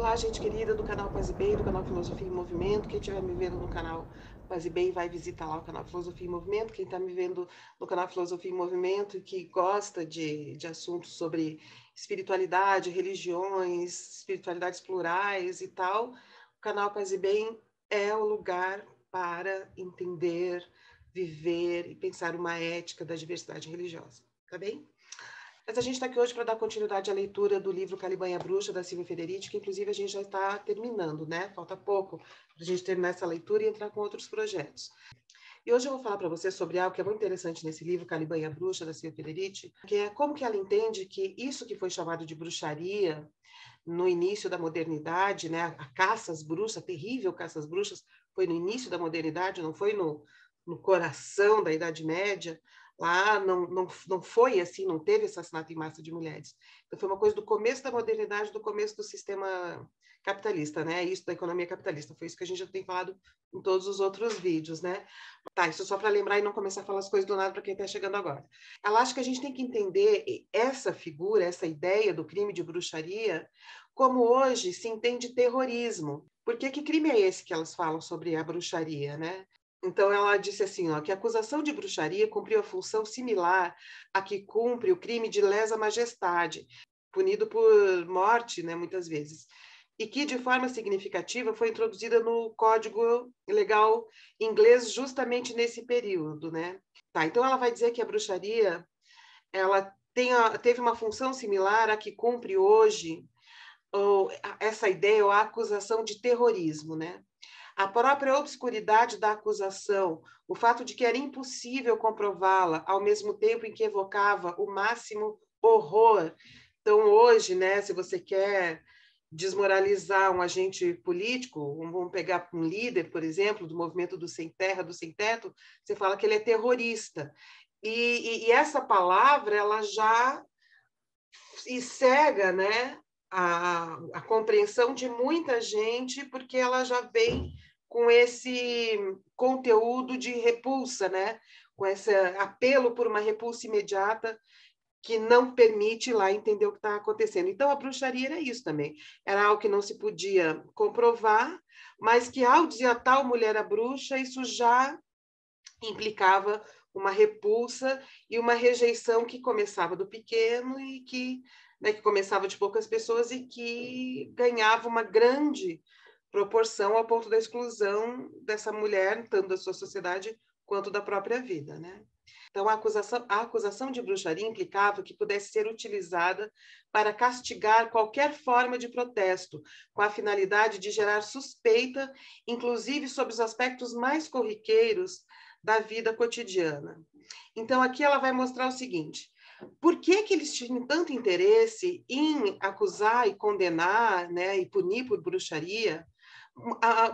Olá, gente querida do canal Paz e Bem, do canal Filosofia em Movimento. Quem estiver me vendo no canal Paz e Bem vai visitar lá o canal Filosofia em Movimento. Quem está me vendo no canal Filosofia em Movimento e que gosta de assuntos sobre espiritualidade, religiões, espiritualidades plurais e tal, o canal Paz e Bem é o lugar para entender, viver e pensar uma ética da diversidade religiosa, tá bem? Mas a gente está aqui hoje para dar continuidade à leitura do livro Caliban e a Bruxa, da Silvia Federici, que inclusive a gente já está terminando, né? Falta pouco para a gente terminar essa leitura e entrar com outros projetos. E hoje eu vou falar para você sobre algo que é muito interessante nesse livro, Caliban e a Bruxa, da Silvia Federici, que é como que ela entende que isso que foi chamado de bruxaria no início da modernidade, né? A caça às bruxas, a terrível caça às bruxas, foi no início da modernidade, não foi no coração da Idade Média. Lá não foi assim, não teve assassinato em massa de mulheres. Então, foi uma coisa do começo da modernidade, do começo do sistema capitalista, né? Isso da economia capitalista. Foi isso que a gente já tem falado em todos os outros vídeos, né? Tá, isso só para lembrar e não começar a falar as coisas do nada para quem está chegando agora. Ela acha que a gente tem que entender essa figura, essa ideia do crime de bruxaria, como hoje se entende terrorismo. Porque que crime é esse que elas falam sobre a bruxaria, né? Então, ela disse assim, ó, que a acusação de bruxaria cumpriu a função similar a que cumpre o crime de lesa majestade, punido por morte, né, muitas vezes, e que, de forma significativa, foi introduzida no Código Legal inglês justamente nesse período, né? Tá, então, ela vai dizer que a bruxaria ela teve uma função similar à que cumpre hoje ou, essa ideia ou a acusação de terrorismo, né? A própria obscuridade da acusação, o fato de que era impossível comprová-la, ao mesmo tempo em que evocava o máximo horror. Então, hoje, né, se você quer desmoralizar um agente político, vamos pegar um líder, por exemplo, do movimento do sem terra, do sem teto, você fala que ele é terrorista. E essa palavra, ela já cega, né, a compreensão de muita gente, porque ela já vem com esse conteúdo de repulsa, né, com esse apelo por uma repulsa imediata que não permite lá entender o que está acontecendo. Então, a bruxaria era isso também. Era algo que não se podia comprovar, mas que, ao dizer a tal mulher a bruxa, isso já implicava uma repulsa e uma rejeição que começava do pequeno e que, né, que começava de poucas pessoas e que ganhava uma grande proporção ao ponto da exclusão dessa mulher, tanto da sua sociedade quanto da própria vida, né? Então, a acusação de bruxaria implicava que pudesse ser utilizada para castigar qualquer forma de protesto, com a finalidade de gerar suspeita, inclusive sobre os aspectos mais corriqueiros da vida cotidiana. Então, aqui ela vai mostrar o seguinte: por que eles tinham tanto interesse em acusar e condenar, né, e punir por bruxaria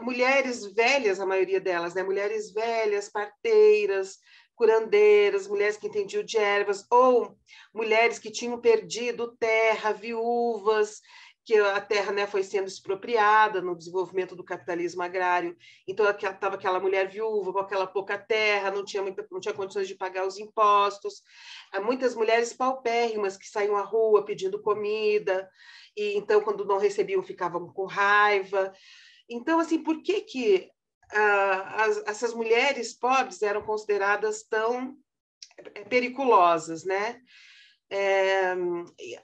mulheres velhas, a maioria delas, né, mulheres velhas, parteiras, curandeiras, mulheres que entendiam de ervas, ou mulheres que tinham perdido terra, viúvas, que a terra, né, foi sendo expropriada no desenvolvimento do capitalismo agrário. Então, estava aquela mulher viúva com aquela pouca terra, não tinha condições de pagar os impostos. Há muitas mulheres paupérrimas que saíam à rua pedindo comida, e então, quando não recebiam, ficavam com raiva. Então, assim, por que essas mulheres pobres eram consideradas tão periculosas, né?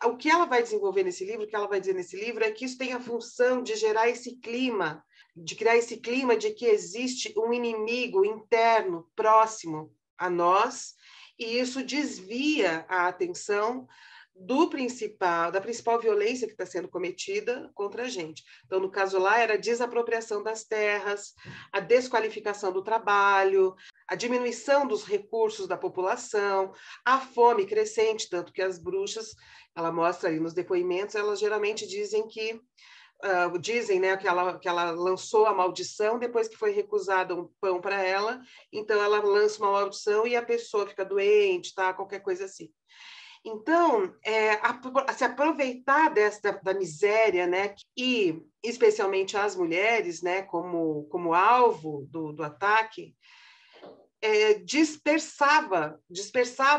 O que ela vai desenvolver nesse livro, o que ela vai dizer nesse livro, é que isso tem a função de gerar esse clima, de criar esse clima de que existe um inimigo interno próximo a nós, e isso desvia a atenção da principal violência que está sendo cometida contra a gente. Então, no caso lá, era a desapropriação das terras, a desqualificação do trabalho, a diminuição dos recursos da população, a fome crescente, tanto que as bruxas, ela mostra ali nos depoimentos, elas geralmente dizem que dizem, né, que ela lançou a maldição depois que foi recusado um pão para ela, então ela lança uma maldição e a pessoa fica doente, tá? Qualquer coisa assim. Então, se aproveitar da miséria, né, e especialmente as mulheres, né, como alvo do ataque, dispersava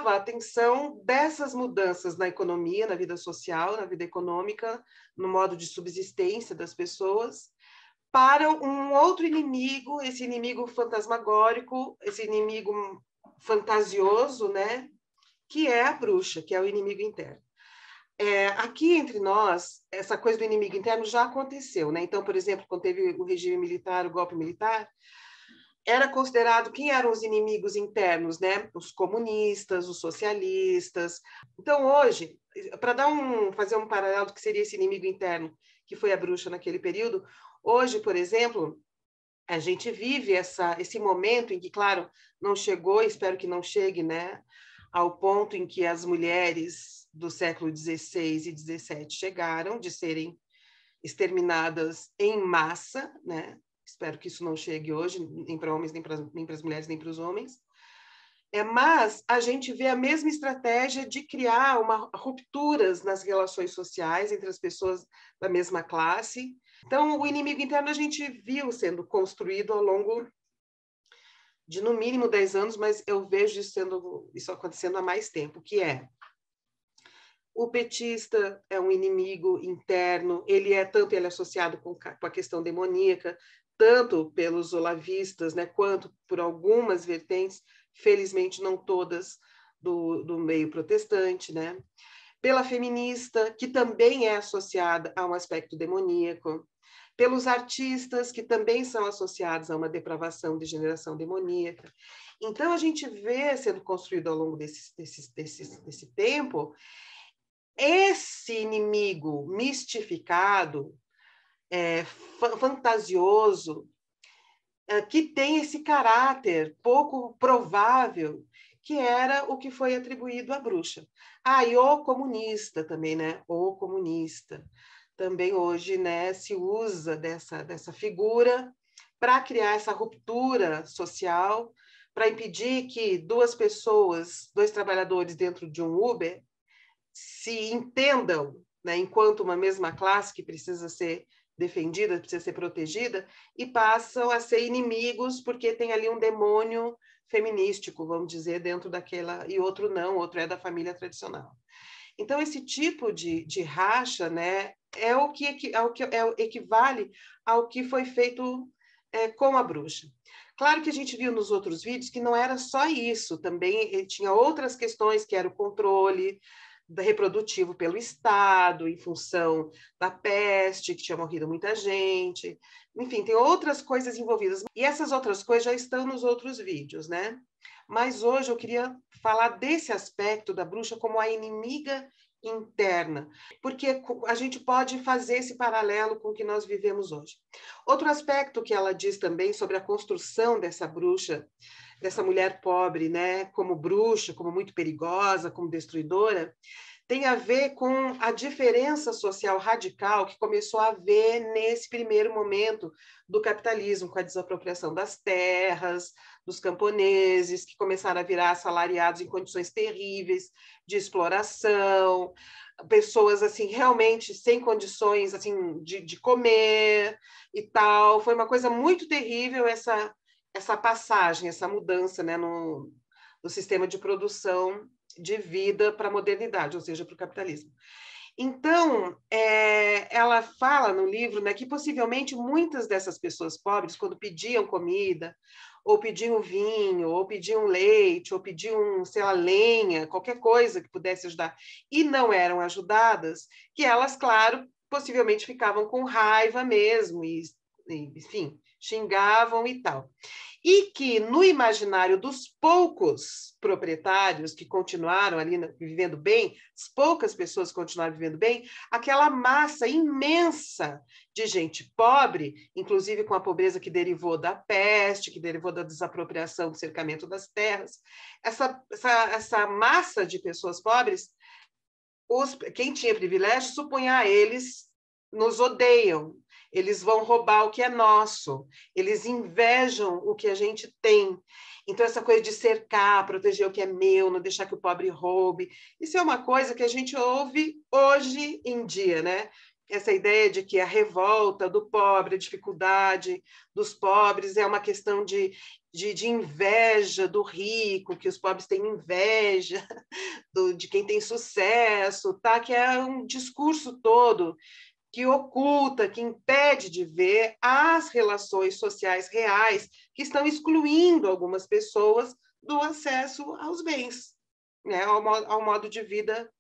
a atenção dessas mudanças na economia, na vida social, na vida econômica, no modo de subsistência das pessoas, para um outro inimigo, esse inimigo fantasmagórico, esse inimigo fantasioso, né? Que é a bruxa, que é o inimigo interno. Aqui entre nós, essa coisa do inimigo interno já aconteceu, né? Então, por exemplo, quando teve o regime militar, o golpe militar, era considerado quem eram os inimigos internos, né? Os comunistas, os socialistas. Então, hoje, para fazer um paralelo do que seria esse inimigo interno, que foi a bruxa naquele período, hoje, por exemplo, a gente vive esse momento em que, claro, não chegou, espero que não chegue, né? Ao ponto em que as mulheres do século XVI e XVII chegaram de serem exterminadas em massa, né? Espero que isso não chegue hoje, nem para homens, nem para as mulheres, nem para os homens. Mas a gente vê a mesma estratégia de criar rupturas nas relações sociais entre as pessoas da mesma classe. Então, o inimigo interno a gente viu sendo construído ao longo de, no mínimo, 10 anos, mas eu vejo isso acontecendo há mais tempo, que é o petista é um inimigo interno, ele é associado com a questão demoníaca, tanto pelos olavistas, né, quanto por algumas vertentes, felizmente não todas, do meio protestante, né? Pela feminista, que também é associada a um aspecto demoníaco, pelos artistas, que também são associados a uma depravação, degeneração demoníaca. Então, a gente vê sendo construído ao longo desse tempo esse inimigo mistificado, fantasioso, que tem esse caráter pouco provável, que era o que foi atribuído à bruxa. E o comunista também, né? O comunista. Também hoje, né, se usa dessa figura para criar essa ruptura social, para impedir que dois trabalhadores dentro de um Uber, se entendam, né, enquanto uma mesma classe que precisa ser defendida, precisa ser protegida, e passam a ser inimigos porque tem ali um demônio feminístico, vamos dizer, dentro daquela, e outro não, outro é da família tradicional. Então, esse tipo de racha, né, equivale ao que foi feito com a bruxa. Claro que a gente viu nos outros vídeos que não era só isso, também tinha outras questões, que era o controle reprodutivo pelo Estado, em função da peste, que tinha morrido muita gente. Enfim, tem outras coisas envolvidas. E essas outras coisas já estão nos outros vídeos, né? Mas hoje eu queria falar desse aspecto da bruxa como a inimiga interna, porque a gente pode fazer esse paralelo com o que nós vivemos hoje. Outro aspecto que ela diz também sobre a construção dessa bruxa, dessa mulher pobre, né, como bruxa, como muito perigosa, como destruidora, tem a ver com a diferença social radical que começou a haver nesse primeiro momento do capitalismo, com a desapropriação das terras, dos camponeses, que começaram a virar assalariados em condições terríveis de exploração, pessoas assim realmente sem condições assim de comer e tal. Foi uma coisa muito terrível essa passagem, essa mudança, né, no sistema de produção de vida para a modernidade, ou seja, para o capitalismo. Então, ela fala no livro, né, que possivelmente muitas dessas pessoas pobres, quando pediam comida, ou pediam vinho, ou pediam leite, ou pediam, sei lá, lenha, qualquer coisa que pudesse ajudar, e não eram ajudadas, que elas, claro, possivelmente ficavam com raiva mesmo, enfim, xingavam e tal. E que, no imaginário dos poucos proprietários que continuaram ali vivendo bem, as poucas pessoas que continuaram vivendo bem, aquela massa imensa de gente pobre, inclusive com a pobreza que derivou da peste, que derivou da desapropriação do cercamento das terras, essa massa de pessoas pobres, quem tinha privilégio supunha eles nos odeiam, eles vão roubar o que é nosso, eles invejam o que a gente tem. Então, essa coisa de cercar, proteger o que é meu, não deixar que o pobre roube, isso é uma coisa que a gente ouve hoje em dia, né? essa ideia de que a revolta do pobre, a dificuldade dos pobres é uma questão de inveja do rico, que os pobres têm inveja de quem tem sucesso, tá? Que é um discurso todo que oculta, que impede de ver as relações sociais reais que estão excluindo algumas pessoas do acesso aos bens, né? Ao modo de vida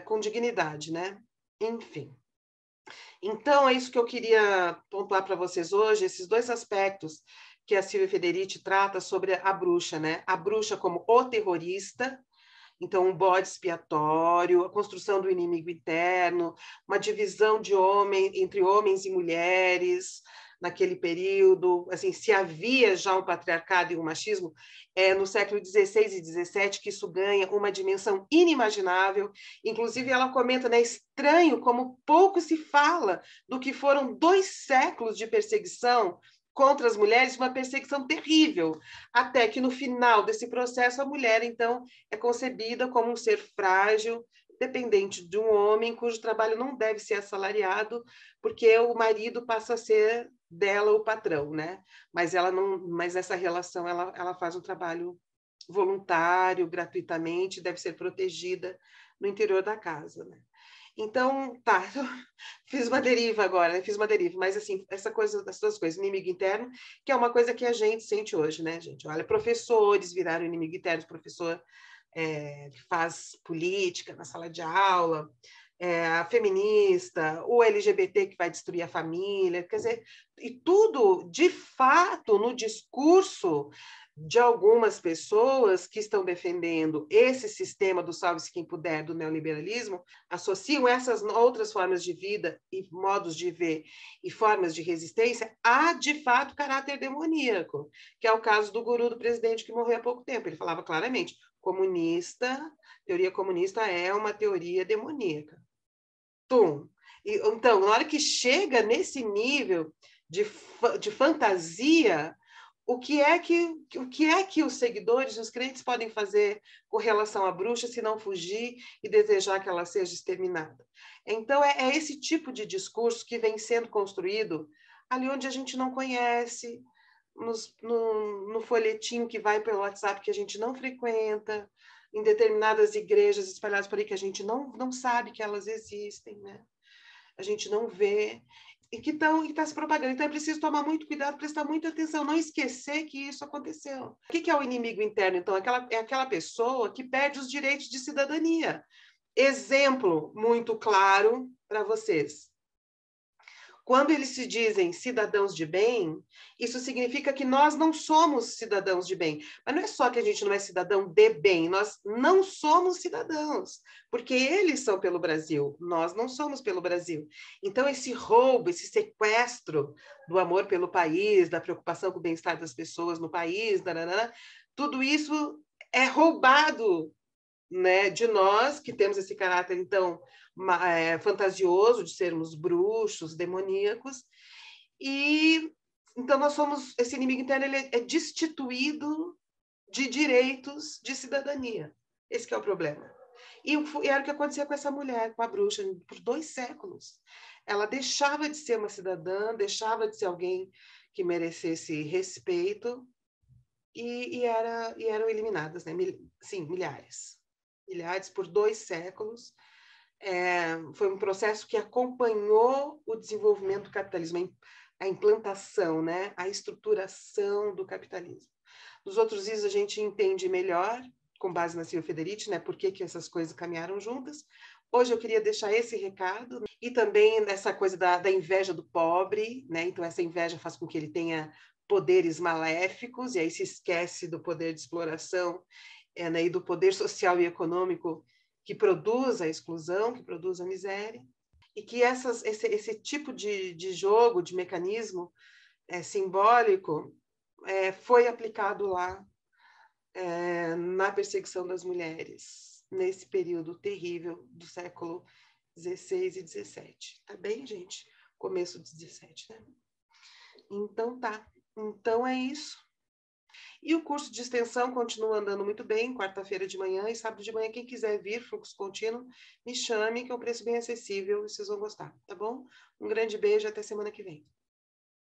com dignidade, né? Enfim. Então, é isso que eu queria pontuar para vocês hoje, esses dois aspectos que a Silvia Federici trata sobre a bruxa, né? A bruxa como o terrorista, então um bode expiatório, a construção do inimigo interno, uma divisão de entre homens e mulheres, naquele período, assim, se havia já um patriarcado e um machismo, no século XVI e XVII que isso ganha uma dimensão inimaginável. Inclusive, ela comenta, né, estranho como pouco se fala do que foram 2 séculos de perseguição contra as mulheres, uma perseguição terrível, até que no final desse processo a mulher, então, é concebida como um ser frágil, dependente de um homem cujo trabalho não deve ser assalariado, porque o marido passa a ser dela o patrão, né? Mas ela não, mas essa relação ela faz um trabalho voluntário, gratuitamente, deve ser protegida no interior da casa, né? Então, tá, fiz uma deriva agora, né? Fiz uma deriva, mas assim, essa coisa das duas coisas, inimigo interno, que é uma coisa que a gente sente hoje, né, gente? Olha, professores viraram inimigo interno, professor que faz política na sala de aula, a feminista, o LGBT que vai destruir a família, quer dizer, e tudo, de fato, no discurso de algumas pessoas que estão defendendo esse sistema do salve-se quem puder do neoliberalismo, associam essas outras formas de vida e modos de ver e formas de resistência a, de fato, caráter demoníaco, que é o caso do guru do presidente que morreu há pouco tempo. Ele falava claramente, teoria comunista é uma teoria demoníaca. Tum. Então, na hora que chega nesse nível de fantasia, o que é que os seguidores, os crentes podem fazer com relação à bruxa se não fugir e desejar que ela seja exterminada? Então, é esse tipo de discurso que vem sendo construído ali onde a gente não conhece, no folhetinho que vai pelo WhatsApp que a gente não frequenta, em determinadas igrejas espalhadas por aí que a gente não sabe que elas existem, né? A gente não vê, e que está se propagando. Então é preciso tomar muito cuidado, prestar muita atenção, não esquecer que isso aconteceu. O que é o inimigo interno, então? É aquela pessoa que perde os direitos de cidadania. Exemplo muito claro para vocês. Quando eles se dizem cidadãos de bem, isso significa que nós não somos cidadãos de bem. Mas não é só que a gente não é cidadão de bem, nós não somos cidadãos, porque eles são pelo Brasil, nós não somos pelo Brasil. Então, esse roubo, esse sequestro do amor pelo país, da preocupação com o bem-estar das pessoas no país, tudo isso é roubado, né, de nós que temos esse caráter, então, fantasioso de sermos bruxos, demoníacos, e então nós somos, esse inimigo interno ele é destituído de direitos de cidadania. Esse que é o problema. E era o que acontecia com essa mulher, com a bruxa, por 2 séculos. Ela deixava de ser uma cidadã, deixava de ser alguém que merecesse respeito, e eram eliminadas, né? Sim, milhares por 2 séculos. Foi um processo que acompanhou o desenvolvimento do capitalismo, a implantação, né? A estruturação do capitalismo. Nos outros dias a gente entende melhor, com base na Silvia Federici, né? Por que essas coisas caminharam juntas. Hoje eu queria deixar esse recado, e também essa coisa da inveja do pobre, né? Então essa inveja faz com que ele tenha poderes maléficos, e aí se esquece do poder de exploração, né? E do poder social e econômico que produz a exclusão, que produz a miséria, e que esse tipo de jogo, de mecanismo simbólico, foi aplicado lá na perseguição das mulheres, nesse período terrível do século XVI e XVII. Tá bem, gente? Começo do XVII, né? Então tá. Então é isso. E o curso de extensão continua andando muito bem, quarta-feira de manhã e sábado de manhã. Quem quiser vir, fluxo contínuo, me chame, que é um preço bem acessível e vocês vão gostar, tá bom? Um grande beijo, até semana que vem.